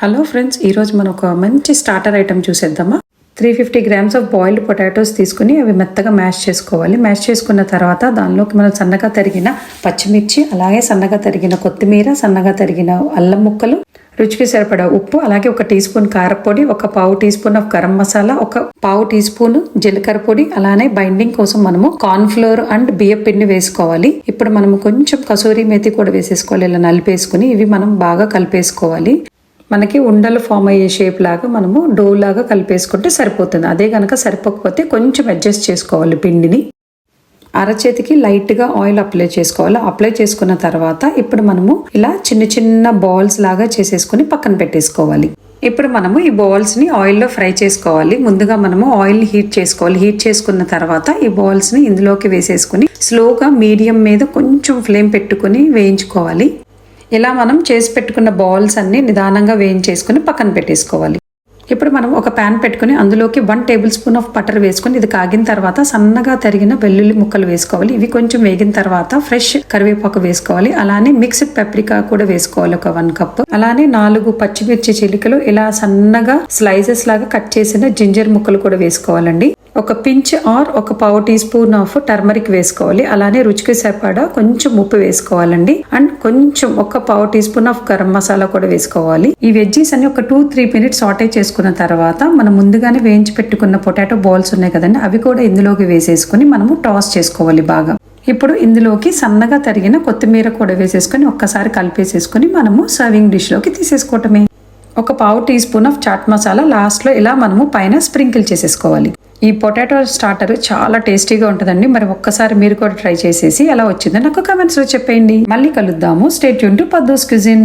Hello friends, ఈరోజు మనం ఒక మంచి స్టార్టర్ ఐటమ్ చూసేద్దామా. 350 గ్రామ్స్ ఆఫ్ బాయిల్డ్ పొటాటోస్ తీసుకుని అవి మెత్తగా మ్యాష్ చేసుకోవాలి. మ్యాష్ చేసుకున్న తర్వాత దానిలోకి మనం సన్నగా తరిగిన పచ్చిమిర్చి, అలాగే సన్నగా తరిగిన కొత్తిమీర, సన్నగా తరిగిన అల్లం ముక్కలు, రుచికి సరిపడా ఉప్పు, అలాగే 1 టీ స్పూన్ కారపొడి, 1 పావు tea spoon of garam masala, 1 పావు టీ స్పూన్ జీలకర్ర పొడి, అలానే బైండింగ్ కోసం మనము కార్న్ ఫ్లోర్ అండ్ బియ్యం పిండి వేసుకోవాలి. ఇప్పుడు మనము కొంచెం కసూరి మేతి కూడా వేసేసుకోవాలి. ఇలా నలిపేసుకుని ఇవి మనం బాగా కలిపేసుకోవాలి. మనకి ఉండలు ఫామ్ అయ్యే షేప్ లాగా మనము డో లాగా కలిపేసుకుంటే సరిపోతుంది. అదే కనుక సరిపోకపోతే కొంచెం అడ్జస్ట్ చేసుకోవాలి పిండిని. అరచేతికి లైట్గా ఆయిల్ అప్లై చేసుకోవాలి. అప్లై చేసుకున్న తర్వాత ఇప్పుడు మనము ఇలా చిన్న చిన్న బాల్స్ లాగా చేసేసుకుని పక్కన పెట్టేసుకోవాలి. ఇప్పుడు మనము ఈ బాల్స్ని ఆయిల్లో ఫ్రై చేసుకోవాలి. ముందుగా మనము ఆయిల్ని హీట్ చేసుకోవాలి. హీట్ చేసుకున్న తర్వాత ఈ బాల్స్ని ఇందులోకి వేసేసుకుని స్లోగా మీడియం మీద కొంచెం ఫ్లేమ్ పెట్టుకుని వేయించుకోవాలి. ఇలా మనం చేసి పెట్టుకున్న బాల్స్ అన్ని నిదానంగా వేయించేసుకుని పక్కన పెట్టేసుకోవాలి. ఇప్పుడు మనం ఒక ప్యాన్ పెట్టుకుని అందులోకి 1 టేబుల్ స్పూన్ ఆఫ్ బటర్ వేసుకుని ఇది కాగిన తర్వాత సన్నగా తరిగిన వెల్లుల్లి ముక్కలు వేసుకోవాలి. ఇవి కొంచెం వేగిన తర్వాత ఫ్రెష్ కరివేపాకు వేసుకోవాలి. అలానే మిక్స్డ్ పెప్రికా కూడా వేసుకోవాలి, ఒక 1 కప్. అలానే 4 పచ్చిమిర్చి చిలికలు ఇలా సన్నగా స్లైసెస్ లాగా కట్ చేసిన జింజర్ ముక్కలు కూడా వేసుకోవాలండి. 1 పించ్ ఆర్ 1 పావు టీ స్పూన్ ఆఫ్ టర్మరిక్ వేసుకోవాలి. అలానే రుచికి సరిపడా కొంచెం ఉప్పు వేసుకోవాలండి. అండ్ కొంచెం 1 పావు tea spoon of garam masala కూడా వేసుకోవాలి. ఈ వెజ్జీస్ అన్ని ఒక 2-3 మినిట్స్ సాటే చేసుకున్న తర్వాత మనం ముందుగానే వేయించి పెట్టుకున్న పొటాటో బాల్స్ ఉన్నాయి కదండి, అవి కూడా ఇందులోకి వేసేసుకుని మనము టాస్ చేసుకోవాలి బాగా. ఇప్పుడు ఇందులోకి సన్నగా తరిగిన కొత్తిమీర కూడా వేసేసుకుని ఒక్కసారి కలిపేసేసుకుని మనము సర్వింగ్ డిష్ లోకి తీసేసుకోవటమే. 1 పావు tea spoon of chaat masala last లో ఇలా మనము పైన స్ప్రింకిల్ చేసేసుకోవాలి. ఈ పొటాటో స్టార్టర్ చాలా టేస్టీగా ఉంటుందండి. మరి ఒక్కసారి మీరు కూడా ట్రై చేసేసి ఎలా వచ్చిందో నాకు కామెంట్స్ లో చెప్పేయండి. మళ్ళీ కలుద్దాము. Stay tune to Paddu's cuisine.